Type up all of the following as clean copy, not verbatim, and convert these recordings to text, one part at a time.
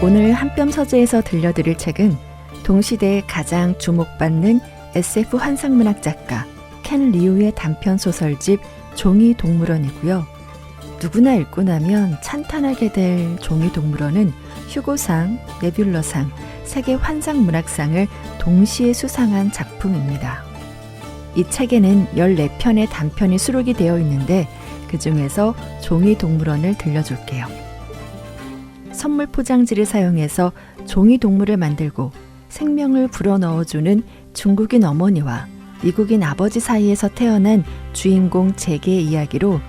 오늘 한뼘 서재에서 들려드릴 책은 동시대에 가장 주목받는 SF 환상문학 작가 켄 리우의 단편 소설집 종이동물원이고요. 누구나 읽고 나면 찬탄하게 될 종이동물원은 휴고상, 네뷸러상, 세계 환상문학상을 동시에 수상한 작품입니다. 이 책에는 14편의 단편이 수록이 되어 있는데 그 중에서 종이동물원을 들려줄게요. 선물 포장지를 사용해서 종이동물을 만들고 생명을 불어넣어주는 중국인 어머니와 미국인 아버지 사이에서 태어난 주인공 제게의 이야기로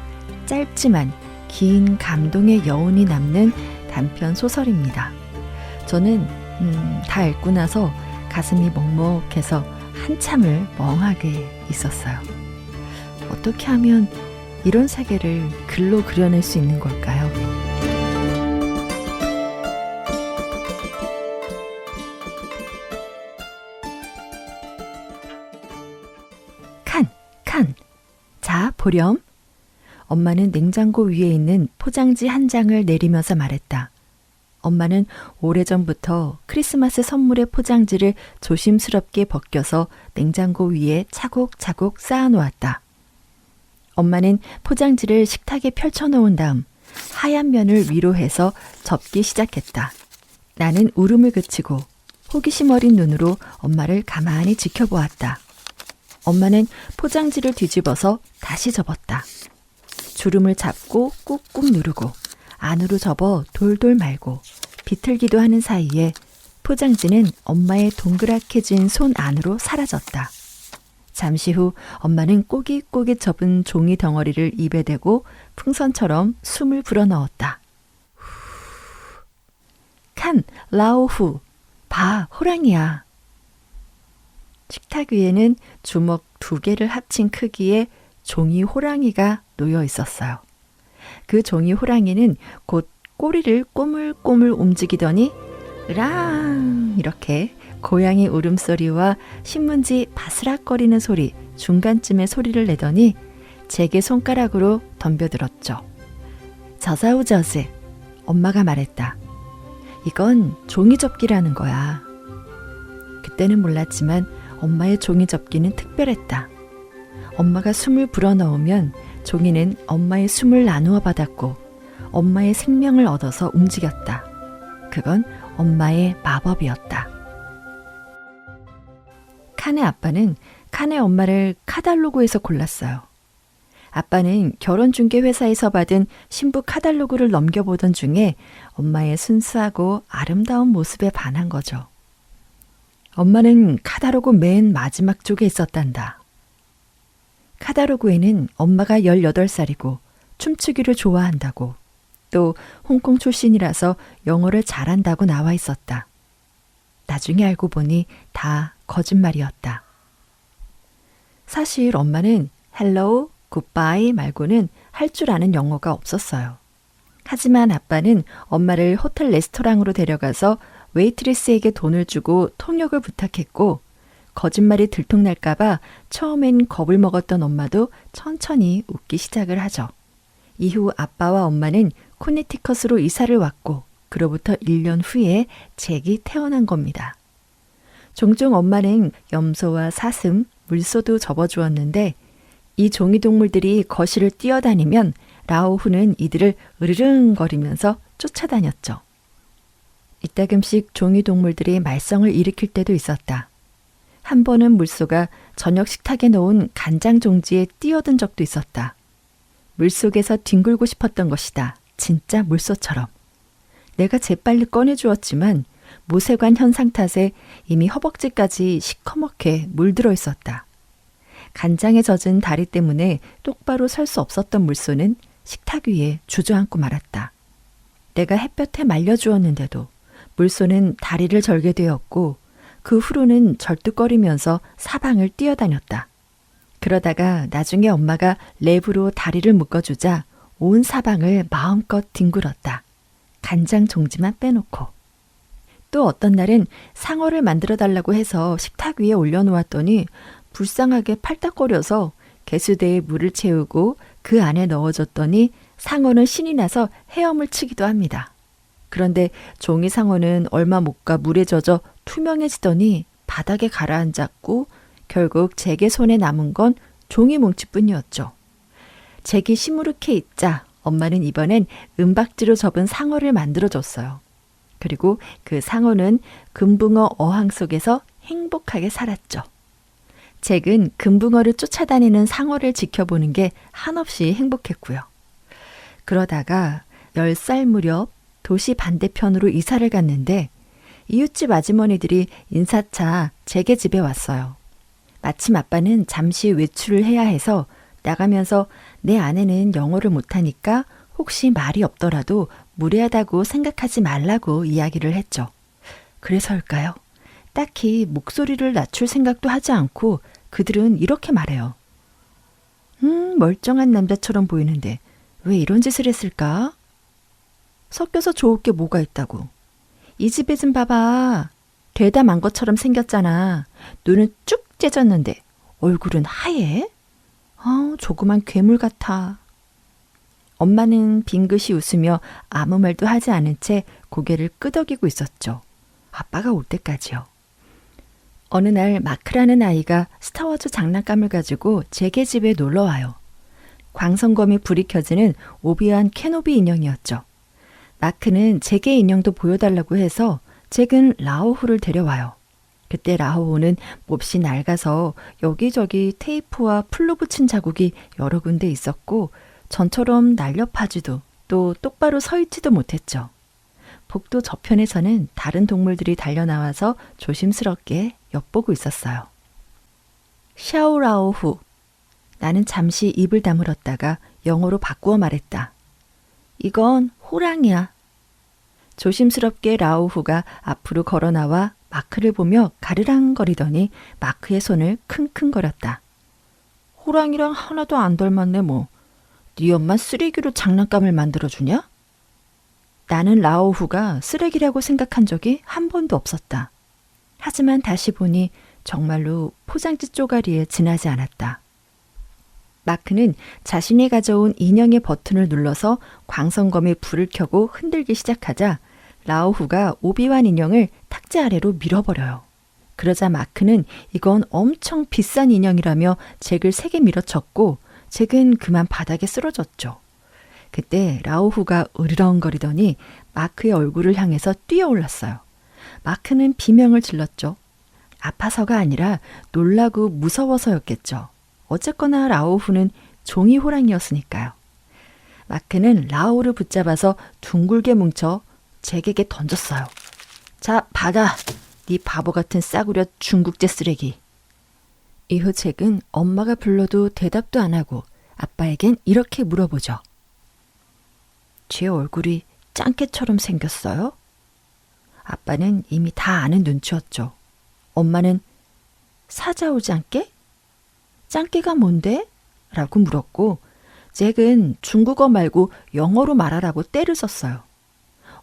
짧지만 긴 감동의 여운이 남는 단편 소설입니다. 저는 다 읽고 나서 가슴이 먹먹해서 한참을 멍하게 있었어요. 어떻게 하면 이런 세계를 글로 그려낼 수 있는 걸까요? 칸! 자, 보렴. 엄마는 냉장고 위에 있는 포장지 한 장을 내리면서 말했다. 엄마는 오래전부터 크리스마스 선물의 포장지를 조심스럽게 벗겨서 냉장고 위에 차곡차곡 쌓아놓았다. 엄마는 포장지를 식탁에 펼쳐놓은 다음 하얀 면을 위로 해서 접기 시작했다. 나는 울음을 그치고 호기심 어린 눈으로 엄마를 가만히 지켜보았다. 엄마는 포장지를 뒤집어서 다시 접었다. 주름을 잡고 꾹꾹 누르고 안으로 접어 돌돌 말고 비틀기도 하는 사이에 포장지는 엄마의 동그랗게 진 손 안으로 사라졌다. 잠시 후 엄마는 꼬깃꼬깃 접은 종이 덩어리를 입에 대고 풍선처럼 숨을 불어넣었다. 칸, 라오후, 봐, 호랑이야. 식탁 위에는 주먹 2개를 합친 크기의 종이 호랑이가 놓여 있었어요. 그 종이 호랑이는 곧 꼬리를 꼬물꼬물 움직이더니 으랑 이렇게 고양이 울음소리와 신문지 바스락거리는 소리 중간쯤에 소리를 내더니 제게 손가락으로 덤벼들었죠. 저자우저즈, 엄마가 말했다. 이건 종이접기라는 거야. 그때는 몰랐지만 엄마의 종이접기는 특별했다. 엄마가 숨을 불어넣으면 종이는 엄마의 숨을 나누어 받았고 엄마의 생명을 얻어서 움직였다. 그건 엄마의 마법이었다. 칸의 아빠는 칸의 엄마를 카달로그에서 골랐어요. 아빠는 결혼중개회사에서 받은 신부 카달로그를 넘겨보던 중에 엄마의 순수하고 아름다운 모습에 반한 거죠. 엄마는 카달로그 맨 마지막 쪽에 있었단다. 카달로그에는 엄마가 18살이고 춤추기를 좋아한다고 또 홍콩 출신이라서 영어를 잘한다고 나와 있었다. 나중에 알고 보니 다 거짓말이었다. 사실 엄마는 헬로우, 굿바이 말고는 할 줄 아는 영어가 없었어요. 하지만 아빠는 엄마를 호텔 레스토랑으로 데려가서 웨이트리스에게 돈을 주고 통역을 부탁했고 거짓말이 들통날까봐 처음엔 겁을 먹었던 엄마도 천천히 웃기 시작을 하죠. 이후 아빠와 엄마는 코네티컷으로 이사를 왔고 그로부터 1년 후에 잭이 태어난 겁니다. 종종 엄마는 염소와 사슴, 물소도 접어주었는데 이 종이동물들이 거실을 뛰어다니면 라오후는 이들을 으르릉거리면서 쫓아다녔죠. 이따금씩 종이동물들이 말썽을 일으킬 때도 있었다. 한 번은 물소가 저녁 식탁에 놓은 간장 종지에 뛰어든 적도 있었다. 물속에서 뒹굴고 싶었던 것이다. 진짜 물소처럼. 내가 재빨리 꺼내주었지만 모세관 현상 탓에 이미 허벅지까지 시커멓게 물들어 있었다. 간장에 젖은 다리 때문에 똑바로 설 수 없었던 물소는 식탁 위에 주저앉고 말았다. 내가 햇볕에 말려주었는데도 물소는 다리를 절게 되었고 그 후로는 절뚝거리면서 사방을 뛰어다녔다. 그러다가 나중에 엄마가 랩으로 다리를 묶어주자 온 사방을 마음껏 뒹굴었다. 간장 종지만 빼놓고. 또 어떤 날은 상어를 만들어달라고 해서 식탁 위에 올려놓았더니 불쌍하게 팔딱거려서 개수대에 물을 채우고 그 안에 넣어줬더니 상어는 신이 나서 헤엄을 치기도 합니다. 그런데 종이 상어는 얼마 못 가 물에 젖어 투명해지더니 바닥에 가라앉았고 결국 제게 손에 남은 건 종이 뭉치뿐이었죠. 제게 시무룩해 있자 엄마는 이번엔 은박지로 접은 상어를 만들어줬어요. 그리고 그 상어는 금붕어 어항 속에서 행복하게 살았죠. 잭은 금붕어를 쫓아다니는 상어를 지켜보는 게 한없이 행복했고요. 그러다가 10살 무렵 도시 반대편으로 이사를 갔는데 이웃집 아주머니들이 인사차 잭의 집에 왔어요. 마침 아빠는 잠시 외출을 해야 해서 나가면서 내 아내는 영어를 못하니까 혹시 말이 없더라도 무례하다고 생각하지 말라고 이야기를 했죠. 그래서일까요? 딱히 목소리를 낮출 생각도 하지 않고 그들은 이렇게 말해요. 멀쩡한 남자처럼 보이는데 왜 이런 짓을 했을까? 섞여서 좋을 게 뭐가 있다고. 이 집에 좀 봐봐. 되다 만 것처럼 생겼잖아. 눈은 쭉 째졌는데 얼굴은 하얘? 조그만 괴물 같아. 엄마는 빙긋이 웃으며 아무 말도 하지 않은 채 고개를 끄덕이고 있었죠. 아빠가 올 때까지요. 어느 날 마크라는 아이가 스타워즈 장난감을 가지고 잭의 집에 놀러와요. 광선검이 불이 켜지는 오비완 케노비 인형이었죠. 마크는 잭의 인형도 보여달라고 해서 잭은 라오후를 데려와요. 그때 라오후는 몹시 낡아서 여기저기 테이프와 풀로 붙인 자국이 여러 군데 있었고 전처럼 날렵하지도 또 똑바로 서 있지도 못했죠. 복도 저편에서는 다른 동물들이 달려나와서 조심스럽게 엿보고 있었어요. 샤오라오후. 나는 잠시 입을 다물었다가 영어로 바꾸어 말했다. 이건 호랑이야. 조심스럽게 라오후가 앞으로 걸어 나와 마크를 보며 가르랑거리더니 마크의 손을 킁킁거렸다. 호랑이랑 하나도 안 닮았네 뭐. 네 엄마 쓰레기로 장난감을 만들어주냐? 나는 라오후가 쓰레기라고 생각한 적이 한 번도 없었다. 하지만 다시 보니 정말로 포장지 쪼가리에 지나지 않았다. 마크는 자신이 가져온 인형의 버튼을 눌러서 광선검에 불을 켜고 흔들기 시작하자 라오후가 오비완 인형을 탁자 아래로 밀어버려요. 그러자 마크는 이건 엄청 비싼 인형이라며 잭을 세게 밀어쳤고 잭은 그만 바닥에 쓰러졌죠. 그때 라오후가 으르렁거리더니 마크의 얼굴을 향해서 뛰어올랐어요. 마크는 비명을 질렀죠. 아파서가 아니라 놀라고 무서워서였겠죠. 어쨌거나 라오후는 종이 호랑이였으니까요. 마크는 라오후를 붙잡아서 둥글게 뭉쳐 잭에게 던졌어요. 자, 받아. 네 바보 같은 싸구려 중국제 쓰레기. 이후 잭은 엄마가 불러도 대답도 안 하고 아빠에겐 이렇게 물어보죠. 제 얼굴이 짱깨처럼 생겼어요? 아빠는 이미 다 아는 눈치였죠. 엄마는 사자오 짱깨? 짱깨가 뭔데? 라고 물었고 잭은 중국어 말고 영어로 말하라고 떼를 썼어요.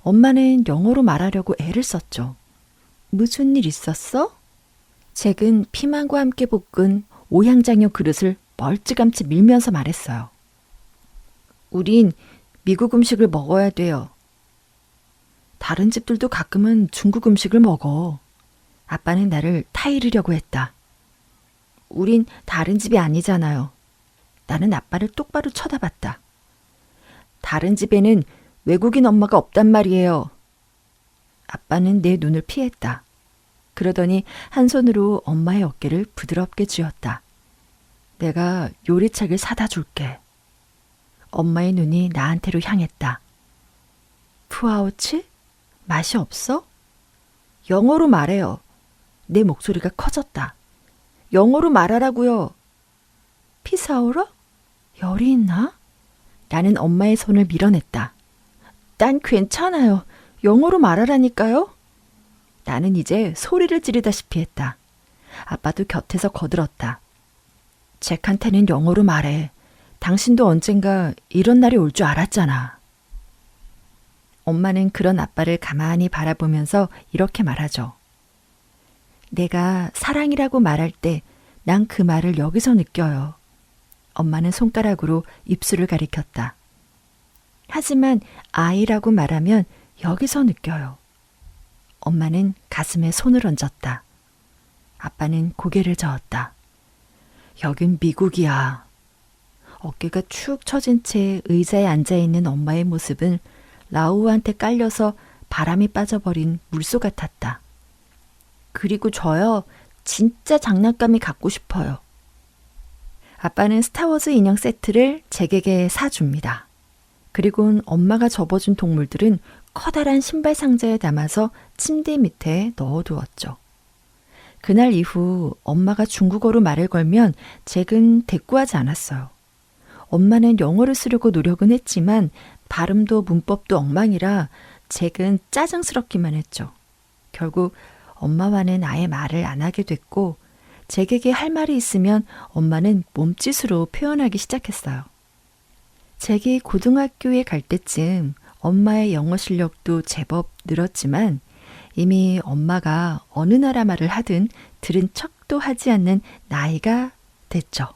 엄마는 영어로 말하려고 애를 썼죠. 무슨 일 있었어? 잭은 피망과 함께 볶은 오향장육 그릇을 멀찌감치 밀면서 말했어요. 우린 미국 음식을 먹어야 돼요. 다른 집들도 가끔은 중국 음식을 먹어. 아빠는 나를 타이르려고 했다. 우린 다른 집이 아니잖아요. 나는 아빠를 똑바로 쳐다봤다. 다른 집에는 외국인 엄마가 없단 말이에요. 아빠는 내 눈을 피했다. 그러더니 한 손으로 엄마의 어깨를 부드럽게 쥐었다. 내가 요리책을 사다 줄게. 엄마의 눈이 나한테로 향했다. 푸아오치? 맛이 없어? 영어로 말해요. 내 목소리가 커졌다. 영어로 말하라고요. 피사오러? 열이 있나? 나는 엄마의 손을 밀어냈다. 난 괜찮아요. 영어로 말하라니까요. 나는 이제 소리를 지르다시피 했다. 아빠도 곁에서 거들었다. 잭한테는 영어로 말해. 당신도 언젠가 이런 날이 올 줄 알았잖아. 엄마는 그런 아빠를 가만히 바라보면서 이렇게 말하죠. 내가 사랑이라고 말할 때 난 그 말을 여기서 느껴요. 엄마는 손가락으로 입술을 가리켰다. 하지만 아이라고 말하면 여기서 느껴요. 엄마는 가슴에 손을 얹었다. 아빠는 고개를 저었다. 여긴 미국이야. 어깨가 축 처진 채 의자에 앉아있는 엄마의 모습은 라우우한테 깔려서 바람이 빠져버린 물소 같았다. 그리고 저요, 진짜 장난감이 갖고 싶어요. 아빠는 스타워즈 인형 세트를 제게게 사줍니다. 그리고는 엄마가 접어준 동물들은 커다란 신발 상자에 담아서 침대 밑에 넣어두었죠. 그날 이후 엄마가 중국어로 말을 걸면 잭은 대꾸하지 않았어요. 엄마는 영어를 쓰려고 노력은 했지만 발음도 문법도 엉망이라 잭은 짜증스럽기만 했죠. 결국 엄마와는 아예 말을 안 하게 됐고 잭에게 할 말이 있으면 엄마는 몸짓으로 표현하기 시작했어요. 잭이 고등학교에 갈 때쯤 엄마의 영어 실력도 제법 늘었지만 이미 엄마가 어느 나라 말을 하든 들은 척도 하지 않는 나이가 됐죠.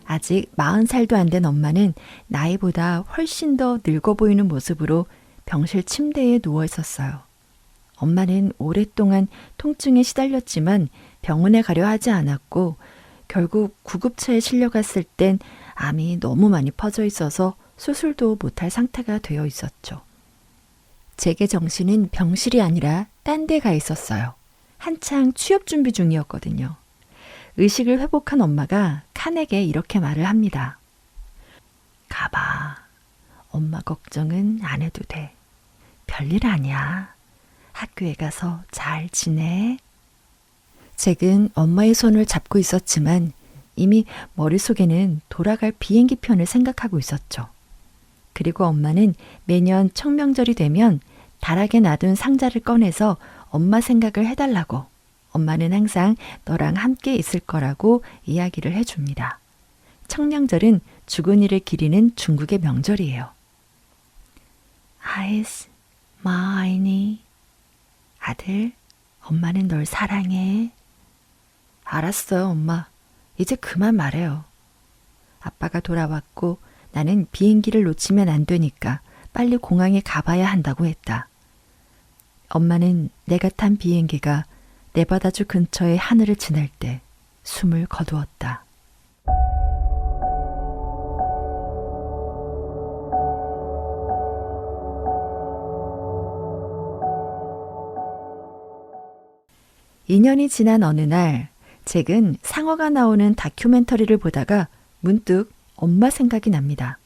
아직 40살도 안 된 엄마는 나이보다 훨씬 더 늙어 보이는 모습으로 병실 침대에 누워 있었어요. 엄마는 오랫동안 통증에 시달렸지만 병원에 가려 하지 않았고 결국 구급차에 실려갔을 땐 암이 너무 많이 퍼져 있어서 수술도 못할 상태가 되어 있었죠. 잭의 정신은 병실이 아니라 딴 데 가 있었어요. 한창 취업 준비 중이었거든요. 의식을 회복한 엄마가 칸에게 이렇게 말을 합니다. 가봐. 엄마 걱정은 안 해도 돼. 별일 아니야. 학교에 가서 잘 지내. 잭은 엄마의 손을 잡고 있었지만 이미 머릿속에는 돌아갈 비행기 편을 생각하고 있었죠. 그리고 엄마는 매년 청명절이 되면 다락에 놔둔 상자를 꺼내서 엄마 생각을 해달라고 엄마는 항상 너랑 함께 있을 거라고 이야기를 해줍니다. 청명절은 죽은이를 기리는 중국의 명절이에요. 아이스, 마이니. 아들, 엄마는 널 사랑해. 알았어요, 엄마. 이제 그만 말해요. 아빠가 돌아왔고 나는 비행기를 놓치면 안 되니까 빨리 공항에 가봐야 한다고 했다. 엄마는 내가 탄 비행기가 네바다주 근처의 하늘을 지날 때 숨을 거두었다. (2년이) 지난 어느 날 잭은 상어가 나오는 다큐멘터리를 보다가 문득 엄마 생각이 납니다.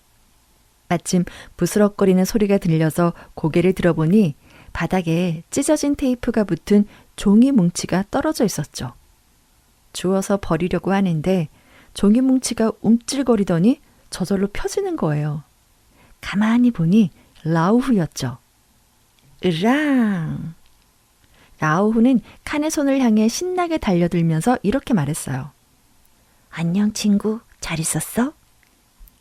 마침 부스럭거리는 소리가 들려서 고개를 들어보니 바닥에 찢어진 테이프가 붙은 종이 뭉치가 떨어져 있었죠. 주워서 버리려고 하는데 종이 뭉치가 움찔거리더니 저절로 펴지는 거예요. 가만히 보니 라우후였죠. 으랑! 라우후는 칸의 손을 향해 신나게 달려들면서 이렇게 말했어요. 안녕 친구, 잘 있었어?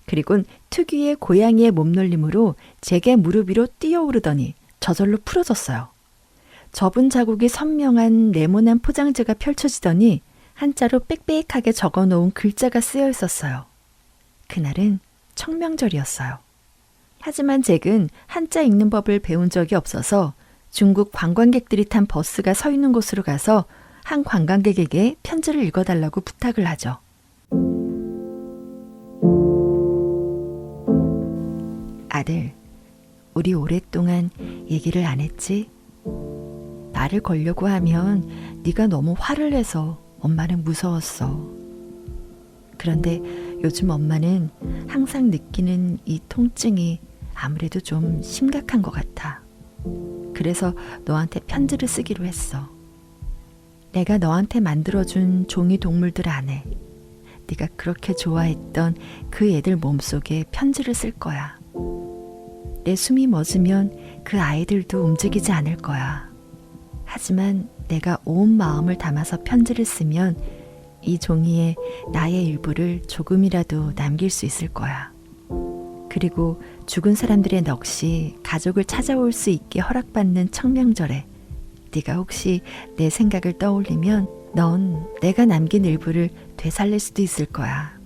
그리곤 특유의 고양이의 몸놀림으로 잭의 무릎 위로 뛰어오르더니 저절로 풀어졌어요. 접은 자국이 선명한 네모난 포장지가 펼쳐지더니 한자로 빽빽하게 적어놓은 글자가 쓰여 있었어요. 그날은 청명절이었어요. 하지만 잭은 한자 읽는 법을 배운 적이 없어서 중국 관광객들이 탄 버스가 서 있는 곳으로 가서 한 관광객에게 편지를 읽어달라고 부탁을 하죠. 아들, 우리 오랫동안 얘기를 안 했지? 말을 걸려고 하면 네가 너무 화를 내서 엄마는 무서웠어. 그런데 요즘 엄마는 항상 느끼는 이 통증이 아무래도 좀 심각한 것 같아. 그래서 너한테 편지를 쓰기로 했어. 내가 너한테 만들어준 종이 동물들 안에 네가 그렇게 좋아했던 그 애들 몸속에 편지를 쓸 거야. 내 숨이 멎으면 그 아이들도 움직이지 않을 거야. 하지만 내가 온 마음을 담아서 편지를 쓰면 이 종이에 나의 일부를 조금이라도 남길 수 있을 거야. 그리고 죽은 사람들의 넋이 가족을 찾아올 수 있게 허락받는 청명절에 네가 혹시 내 생각을 떠올리면 넌 내가 남긴 일부를 되살릴 수도 있을 거야.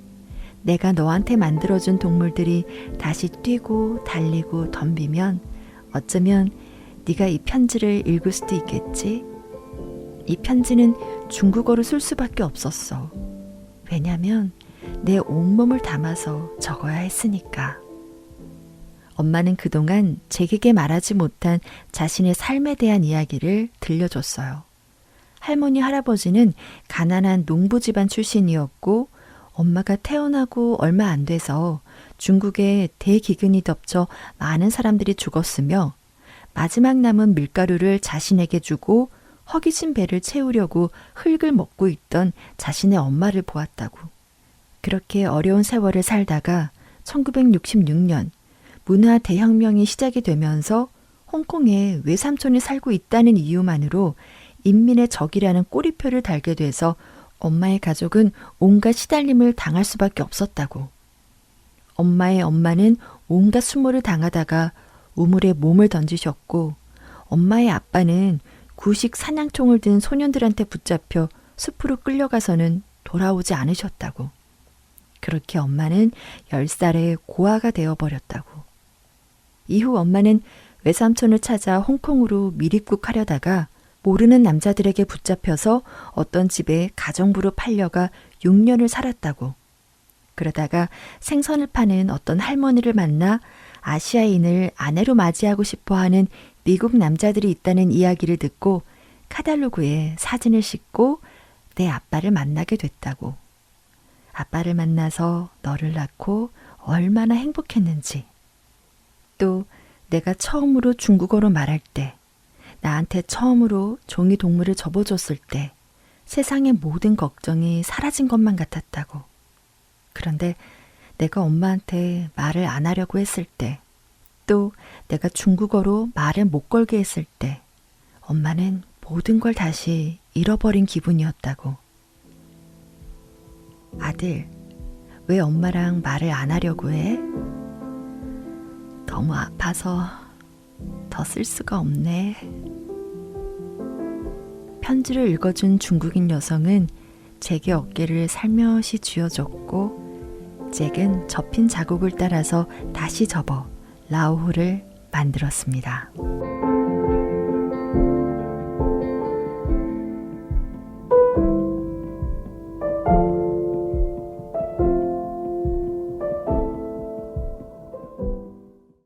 내가 너한테 만들어준 동물들이 다시 뛰고 달리고 덤비면 어쩌면 네가 이 편지를 읽을 수도 있겠지. 이 편지는 중국어로 쓸 수밖에 없었어. 왜냐면 내 온몸을 담아서 적어야 했으니까. 엄마는 그동안 제게게 말하지 못한 자신의 삶에 대한 이야기를 들려줬어요. 할머니, 할아버지는 가난한 농부 집안 출신이었고 엄마가 태어나고 얼마 안 돼서 중국에 대기근이 덮쳐 많은 사람들이 죽었으며 마지막 남은 밀가루를 자신에게 주고 허기진 배를 채우려고 흙을 먹고 있던 자신의 엄마를 보았다고. 그렇게 어려운 세월을 살다가 1966년 문화 대혁명이 시작이 되면서 홍콩에 외삼촌이 살고 있다는 이유만으로 인민의 적이라는 꼬리표를 달게 돼서 엄마의 가족은 온갖 시달림을 당할 수밖에 없었다고. 엄마의 엄마는 온갖 수모를 당하다가 우물에 몸을 던지셨고 엄마의 아빠는 구식 사냥총을 든 소년들한테 붙잡혀 숲으로 끌려가서는 돌아오지 않으셨다고. 그렇게 엄마는 10살에 고아가 되어버렸다고. 이후 엄마는 외삼촌을 찾아 홍콩으로 미립국하려다가 모르는 남자들에게 붙잡혀서 어떤 집에 가정부로 팔려가 6년을 살았다고. 그러다가 생선을 파는 어떤 할머니를 만나 아시아인을 아내로 맞이하고 싶어하는 미국 남자들이 있다는 이야기를 듣고 카탈로그에 사진을 싣고 내 아빠를 만나게 됐다고. 아빠를 만나서 너를 낳고 얼마나 행복했는지. 또 내가 처음으로 중국어로 말할 때, 나한테 처음으로 종이 동물을 접어줬을 때 세상의 모든 걱정이 사라진 것만 같았다고. 그런데 내가 엄마한테 말을 안 하려고 했을 때, 또 내가 중국어로 말을 못 걸게 했을 때 엄마는 모든 걸 다시 잃어버린 기분이었다고. 아들, 왜 엄마랑 말을 안 하려고 해? 너무 아파서 더 쓸 수가 없네. 편지를 읽어준 중국인 여성은 잭의 어깨를 살며시 쥐어줬고 잭은 접힌 자국을 따라서 다시 접어 라오후를 만들었습니다.